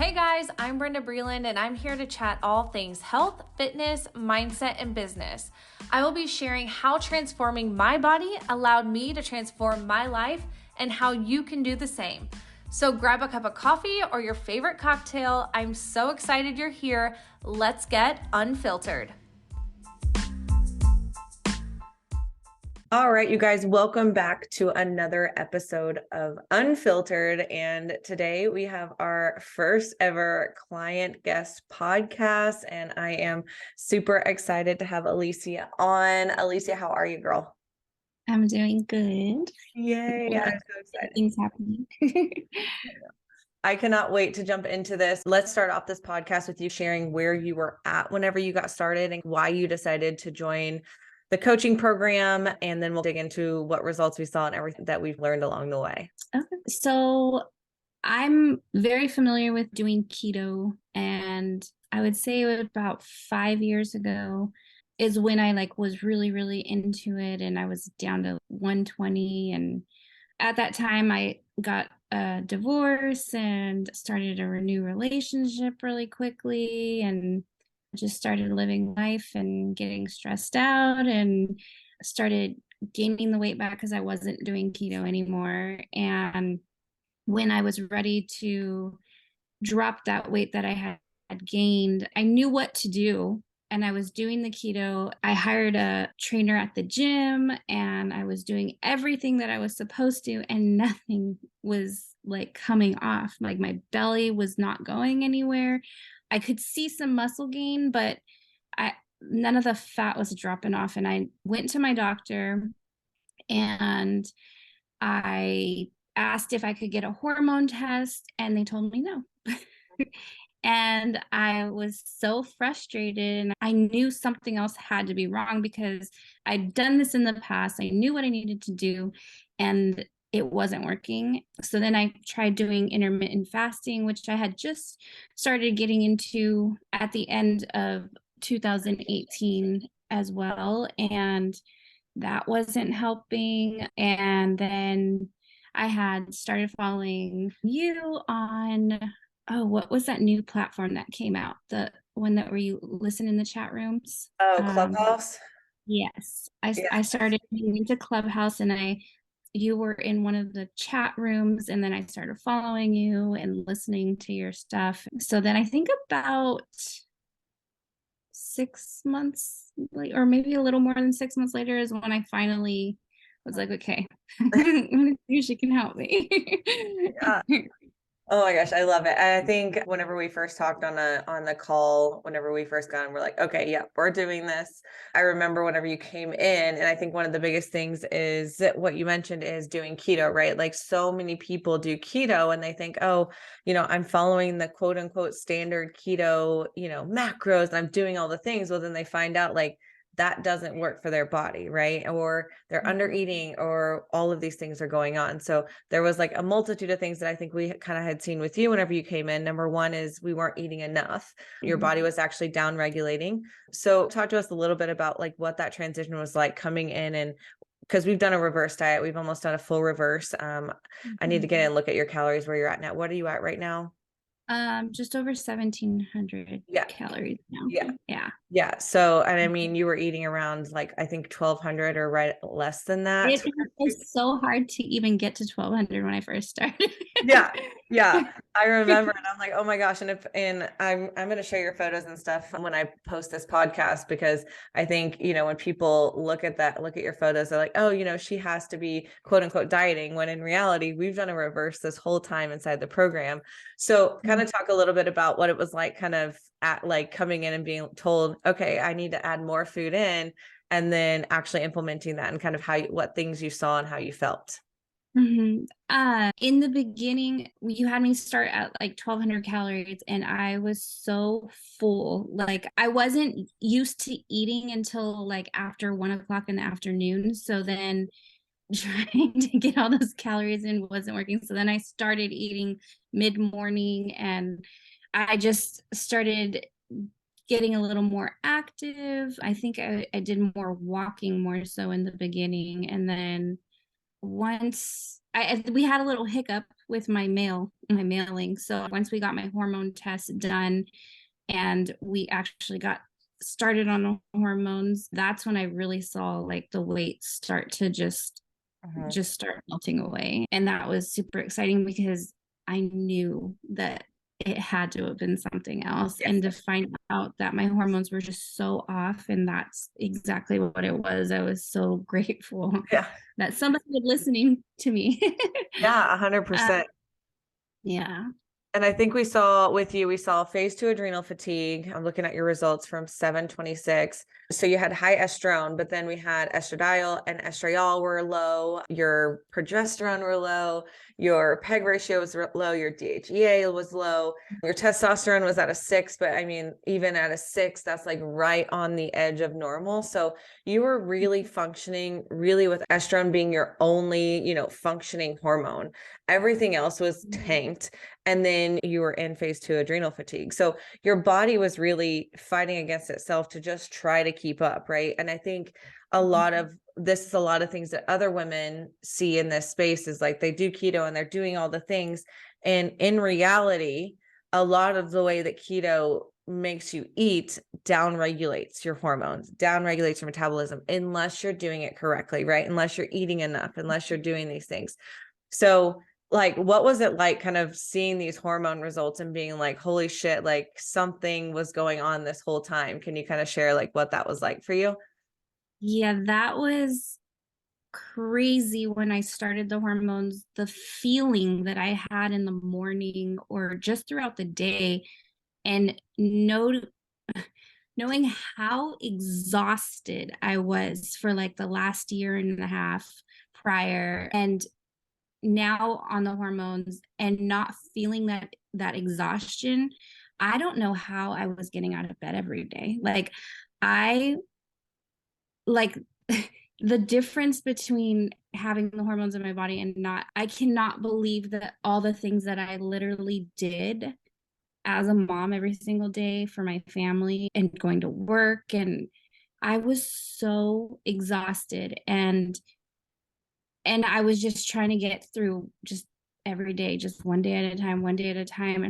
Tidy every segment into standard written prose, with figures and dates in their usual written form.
Hey guys, I'm Brenda Breland and I'm here to chat all things health, fitness, mindset, and business. I will be sharing how transforming my body allowed me to transform my life and how you can do the same. So grab a cup of coffee or your favorite cocktail. I'm so excited you're here. Let's get unfiltered. All right, you guys, welcome back to another episode of Unfiltered. And today we have our first ever client guest podcast. And I am super excited to have Alicia on. Alicia, how are you, girl? I'm doing good. Yay, Yeah, I'm so excited. things happening. I cannot wait to jump into this. Let's start off this podcast with you sharing where you were at whenever you got started and why you decided to join the coaching program. And then we'll dig into what results we saw and everything that we've learned along the way. Okay. So I'm very familiar with doing keto, and I would say about 5 years ago is when I was really into it, and I was down to 120. And at that time I got a divorce and started a new relationship really quickly, and just started living life and getting stressed out, and started gaining the weight back because I wasn't doing keto anymore. And when I was ready to drop that weight that I had gained, I knew what to do. And I was doing the keto. I hired a trainer at the gym and I was doing everything that I was supposed to, and nothing was coming off. Like my belly was not going anywhere. I could see some muscle gain, but none of the fat was dropping off. And I went to my doctor and I asked if I could get a hormone test, and they told me no. And I was so frustrated, and I knew something else had to be wrong because I'd done this in the past. I knew what I needed to do, and it wasn't working. So then I tried doing intermittent fasting, which I had just started getting into at the end of 2018 as well. And that wasn't helping. And then I had started following you on, oh, what was that new platform that came out? The one that where you listen in the chat rooms? Oh, Clubhouse? Yes. I Yeah. started getting into Clubhouse, and you were in one of the chat rooms, and then I started following you and listening to your stuff. So then I think about 6 months later, or maybe a little more than 6 months later, is when I finally was like, okay, I'm gonna see if she can help me. Yeah. Oh my gosh, I love it. I think whenever we first talked on the call, whenever we first got on, we're like, okay, yeah, we're doing this. I remember whenever you came in, and I think one of the biggest things is that what you mentioned is doing keto, right? Like so many people do keto and they think, oh, I'm following the quote unquote standard keto, macros, and I'm doing all the things. Well, then they find out like that doesn't work for their body, right? Or they're under eating, or all of these things are going on. So there was like a multitude of things that I think we kind of had seen with you whenever you came in. Number one is we weren't eating enough. Your body was actually down regulating. So talk to us a little bit about like what that transition was like coming in, and because we've done a reverse diet, we've almost done a full reverse. I need to get in and look at your calories where you're at now. What are you at right now? Just over 1,700 Yeah. calories now. Yeah. Yeah. Yeah. So, and I mean, you were eating around like, I think 1,200 or right less than that. It was so hard to even get to 1,200 when I first started. Yeah. Yeah. I remember, and I'm like, oh my gosh. And I'm going to share your photos and stuff when I post this podcast, because I think, when people look at your photos, they're like, oh, she has to be quote unquote dieting, when in reality, we've done a reverse this whole time inside the program. So kind of talk a little bit about what it was like kind of at like coming in and being told, okay, I need to add more food in, and then actually implementing that, and kind of what things you saw and how you felt. In the beginning, you had me start at like 1,200 calories, and I was so full. Like I wasn't used to eating until like after 1 o'clock in the afternoon. So then trying to get all those calories in wasn't working. So then I started eating mid-morning, and I just started getting a little more active. I think I did more walking more so in the beginning, and then once we had a little hiccup with my mailing. So once we got my hormone test done and we actually got started on the hormones, that's when I really saw like the weight start to just start melting away. And that was super exciting because I knew that it had to have been something else. Yes. And to find out that my hormones were just so off, and that's exactly what it was. I was so grateful that somebody was listening to me. Yeah, 100%. Yeah. And I think we saw phase 2 adrenal fatigue. I'm looking at your results from 7/26. So you had high estrone, but then we had estradiol and estriol were low. Your progesterone were low. Your PEG ratio was low. Your DHEA was low. Your testosterone was at a 6, but I mean, even at a 6, that's like right on the edge of normal. So you were really functioning really with estrone being your only, functioning hormone. Everything else was tanked. And then you were in phase 2 adrenal fatigue. So your body was really fighting against itself to just try to keep up, right? And I think a lot of things that other women see in this space is like they do keto and they're doing all the things. And in reality, a lot of the way that keto makes you eat down regulates your hormones, down regulates your metabolism, unless you're doing it correctly, right? Unless you're eating enough, unless you're doing these things. So like, what was it like kind of seeing these hormone results and being like, holy shit, like something was going on this whole time? Can you kind of share like what that was like for you? Yeah, that was crazy when I started the hormones. The feeling that I had in the morning or just throughout the day, and knowing how exhausted I was for like the last year and a half prior, and now on the hormones and not feeling that exhaustion. I don't know how I was getting out of bed every day. Like I like the difference between having the hormones in my body and not. I cannot believe that all the things that I literally did as a mom every single day for my family and going to work, and I was so exhausted, and I was just trying to get through just every day, just one day at a time, one day at a time.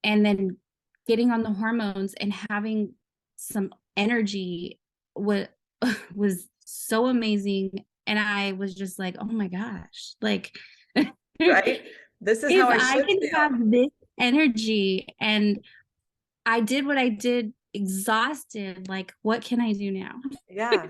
And then getting on the hormones and having some energy was, was so amazing. And I was just like, oh my gosh, like, Right? This is if how I I should can feel. have this energy, and I did what I did exhausted, like, what can I do now? Yeah.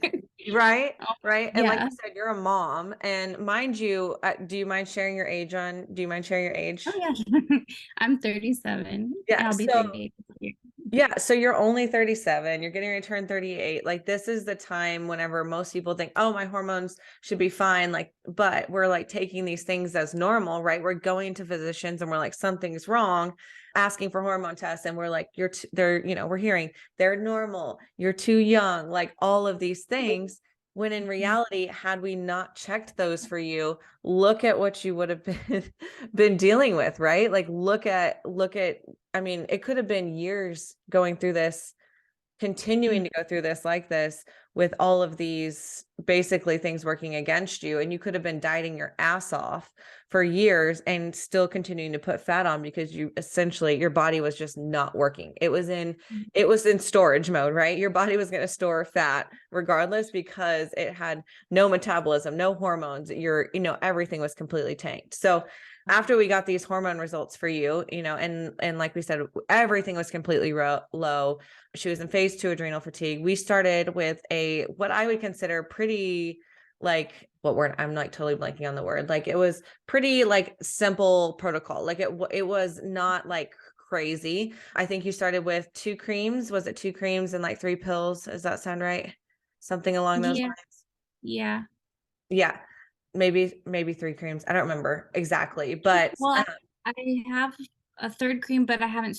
Right. Right. And like Yeah. you said, you're a mom, and mind you, do you mind sharing your age do you mind sharing your age? Oh yeah. I'm 37. Yeah. I'll be So 38 this year. yeah, so you're only 37, you're getting ready to turn 38. Like this is the time whenever most people think, "Oh, my hormones should be fine." Like, but we're like taking these things as normal, right? We're going to physicians and we're like something's wrong, asking for hormone tests, and we're like they're, we're hearing they're normal. You're too young, like all of these things. When in reality, had we not checked those for you, look at what you would have been dealing with, right? Like look at I mean, it could have been years going through this, continuing to go through this like this with all of these basically things working against you. And you could have been dieting your ass off for years and still continuing to put fat on because your body was just not working. It was in storage mode, right? Your body was going to store fat regardless because it had no metabolism, no hormones. Everything was completely tanked. So after we got these hormone results for you, and like we said, everything was completely low. She was in phase 2 adrenal fatigue. We started with what I would consider pretty, like, what word? I'm like totally blanking on the word. Like it was pretty like simple protocol. Like it was not like crazy. I think you started with 2 creams. Was it 2 creams and like 3 pills? Does that sound right? Something along those lines. Yeah. Yeah. Maybe 3 creams. I don't remember exactly, but Well, I have a third cream, but I haven't.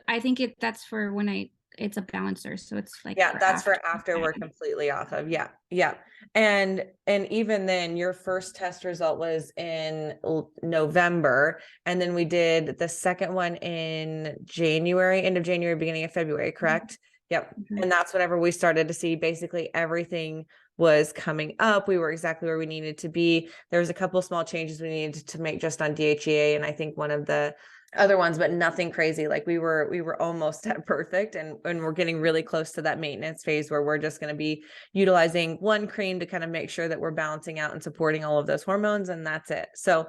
I think that's for when it's a balancer, so it's like yeah, that's after. for after we're completely off of. Yeah. Yeah. And even then your first test result was in November, and then we did the second one in January, end of January, beginning of February, correct? Yep. Mhm. And that's whenever we started to see basically everything was coming up. We were exactly where we needed to be. There was a couple small changes we needed to make just on DHEA, and I think one of the other ones, but nothing crazy. Like we were almost at perfect, and we're getting really close to that maintenance phase where we're just going to be utilizing one cream to kind of make sure that we're balancing out and supporting all of those hormones, and that's it. So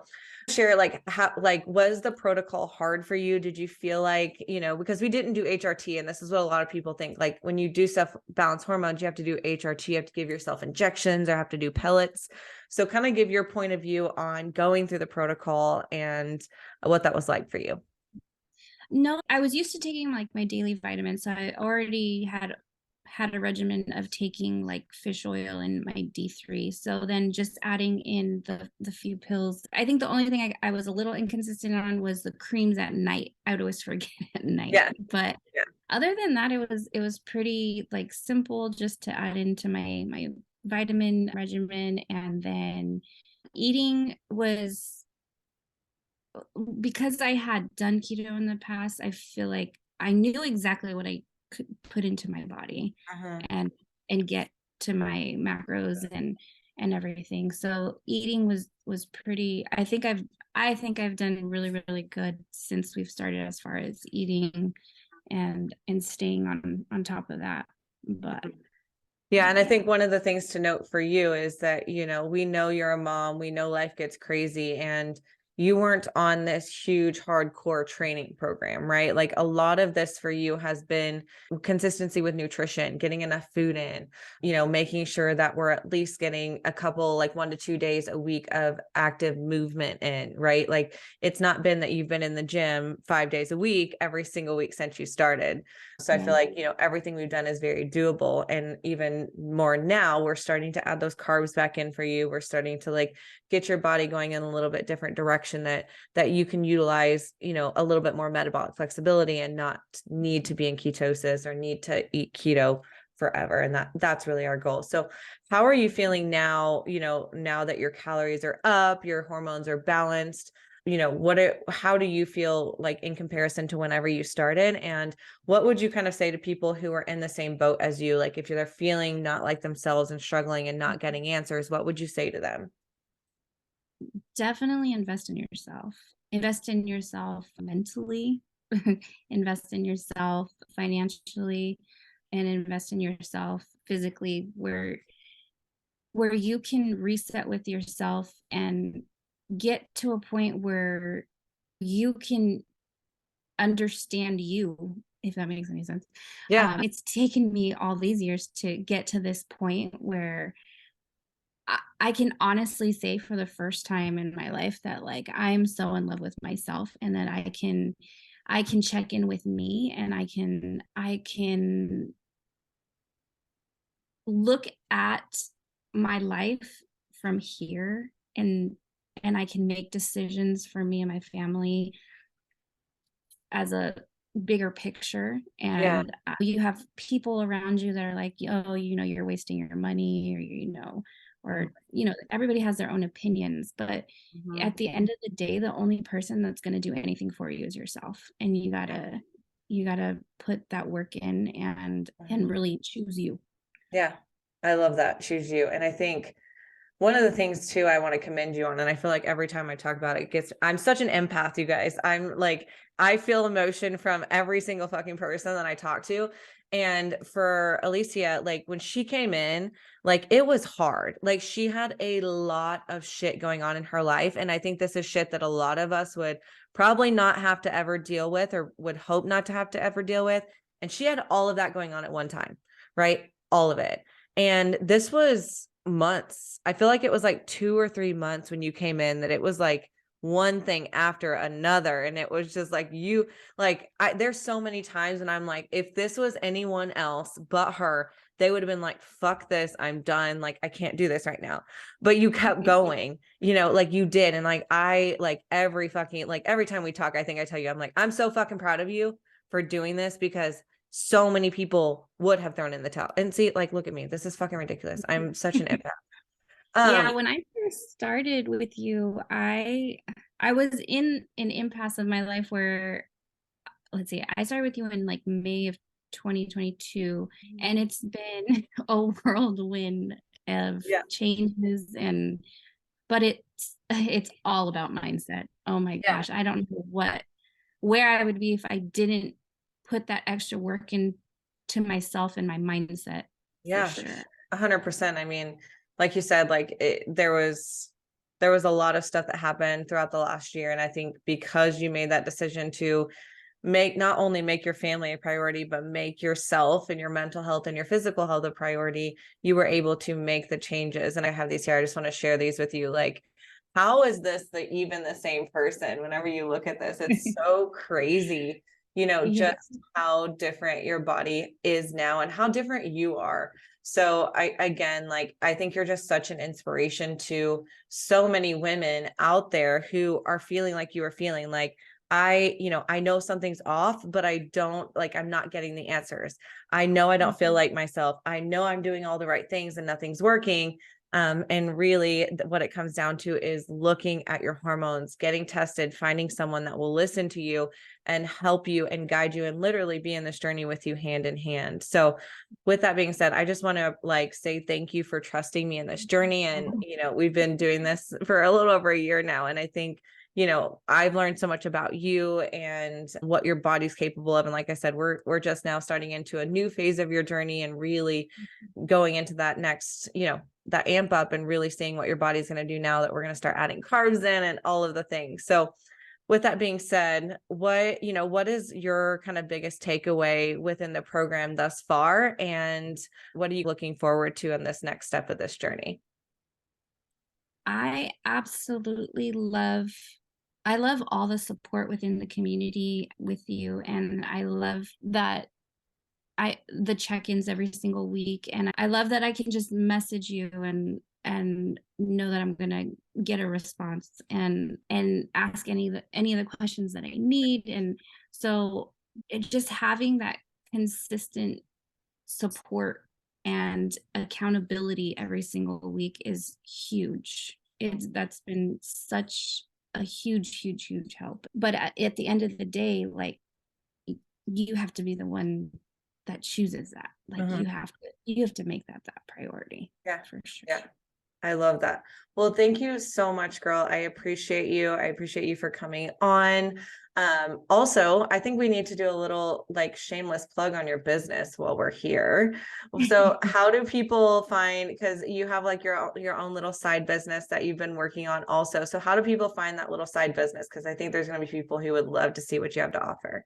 share, like, how, like, was the protocol hard for you? Did you feel like, because we didn't do HRT, and this is what a lot of people think, like when you do stuff balance hormones, you have to do HRT, you have to give yourself injections or have to do pellets. So kind of give your point of view on going through the protocol and what that was like for you. No, I was used to taking like my daily vitamins. So I already had a regimen of taking like fish oil and my D3. So then just adding in the few pills. I think the only thing I was a little inconsistent on was the creams at night. I would always forget at night. Yeah. But yeah. Other than that, it was pretty like simple just to add into my vitamin regimen. And then eating was, because I had done keto in the past, I feel like I knew exactly what I could put into my body and get to my macros and everything. So eating was pretty, I think I've done really, really good since we've started as far as eating and staying on top of that. But yeah, and I think one of the things to note for you is that, we know you're a mom, we know life gets crazy, and you weren't on this huge hardcore training program, right? Like a lot of this for you has been consistency with nutrition, getting enough food in, making sure that we're at least getting a couple, like 1 to 2 days a week of active movement in, right? Like it's not been that you've been in the gym 5 days a week every single week since you started. So I feel like, everything we've done is very doable. And even more now, we're starting to add those carbs back in for you. We're starting to like get your body going in a little bit different direction that you can utilize, a little bit more metabolic flexibility and not need to be in ketosis or need to eat keto forever. And that's really our goal. So how are you feeling now, now that your calories are up, your hormones are balanced? How do you feel like in comparison to whenever you started? And what would you kind of say to people who are in the same boat as you? Like if they're feeling not like themselves and struggling and not getting answers, what would you say to them? definitely invest in yourself. Invest in yourself mentally, invest in yourself financially, and invest in yourself physically, where you can reset with yourself and get to a point where you can understand you, if that makes any sense. Yeah. It's taken me all these years to get to this point where I can honestly say for the first time in my life that like I'm so in love with myself, and that I can check in with me, and I can look at my life from here, and I can make decisions for me and my family as a bigger picture. And you have people around you that are like, oh, you're wasting your money, or everybody has their own opinions, but at the end of the day, the only person that's going to do anything for you is yourself. And you gotta put that work in and really choose you. Yeah. I love that. Choose you. And I think one of the things too, I want to commend you on, and I feel like every time I talk about it, I'm such an empath, you guys. I'm like, I feel emotion from every single fucking person that I talk to. And for Alicia, like when she came in, like it was hard. Like she had a lot of shit going on in her life. And I think this is shit that a lot of us would probably not have to ever deal with, or would hope not to have to ever deal with. And she had all of that going on at one time, right? All of it. And this was months. I feel like it was like 2 or 3 months when you came in, that it was like one thing after another. And it was just like there's so many times when I'm like, if this was anyone else but her, they would have been like, fuck this, I'm done. Like, I can't do this right now. But you kept going, like you did. And like, every time we talk, I think I tell you, I'm like, I'm so fucking proud of you for doing this, because so many people would have thrown in the towel. And see, like, look at me. This is fucking ridiculous. I'm such an empath. Yeah, when I first started with you, I was in an impasse of my life where, let's see, I started with you in like May of 2022, and it's been a whirlwind of Yeah. changes, but it's all about mindset. Oh my Yeah. gosh, I don't know where I would be if I didn't put that extra work into myself and my mindset, for Yeah, sure. 100%. I mean, like you said, there was a lot of stuff that happened throughout the last year. And I think because you made that decision to not only make your family a priority, but make yourself and your mental health and your physical health a priority, you were able to make the changes. And I have these here. I just want to share these with you. Like, how is this even the same person? Whenever you look at this, it's so crazy, Yeah. just how different your body is now and how different you are. So I think you're just such an inspiration to so many women out there who are feeling like you are feeling. Like, I know something's off, but I'm not getting the answers. I know I don't feel like myself. I know I'm doing all the right things and nothing's working. And really what it comes down to is looking at your hormones, getting tested, finding someone that will listen to you and help you and guide you and literally be in this journey with you hand in hand. So with that being said, I just want to say thank you for trusting me in this journey. And, we've been doing this for a little over a year now. And I think, I've learned so much about you and what your body's capable of. And like I said, we're just now starting into a new phase of your journey and really going into that next, that amp up and really seeing what your body's going to do now that we're going to start adding carbs in and all of the things. So with that being said, what is your kind of biggest takeaway within the program thus far? And what are you looking forward to in this next step of this journey? I absolutely love all the support within the community with you. And I love that the check-ins every single week. And I love that I can just message you and know that I'm gonna get a response and ask any of the questions that I need. And so just having that consistent support and accountability every single week is huge. That's been such a huge help. But at the end of the day, like, you have to be the one that chooses that. Like, you have to make that priority. Yeah, for sure. yeah. I love that. Well, thank you so much, girl. I appreciate you. I appreciate you for coming on. Also, I think we need to do a little shameless plug on your business while we're here. So how do people find, because you have your own little side business that you've been working on also. So how do people find that little side business? Because I think there's going to be people who would love to see what you have to offer.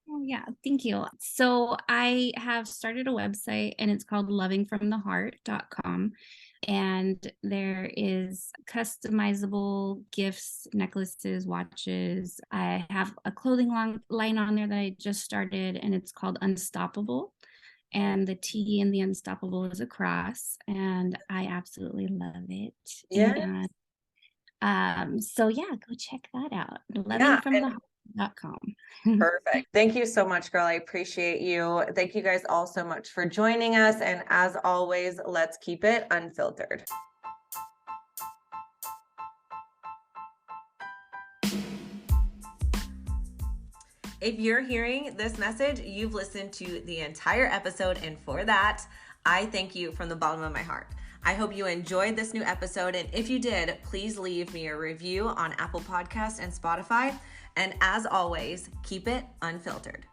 Oh, yeah, thank you. So I have started a website and it's called lovingfromtheheart.com. And there is customizable gifts, necklaces, watches. I have a clothing line on there that I just started, and it's called Unstoppable. And the T in the Unstoppable is a cross, and I absolutely love it. Yeah. And so yeah, go check that out. Yeah. Lovingfromtheheart.com. Perfect. Thank you so much, girl. I appreciate you. Thank you guys all so much for joining us. And as always, let's keep it unfiltered. If you're hearing this message, you've listened to the entire episode. And for that, I thank you from the bottom of my heart. I hope you enjoyed this new episode. And if you did, please leave me a review on Apple Podcasts and Spotify. And as always, keep it unfiltered.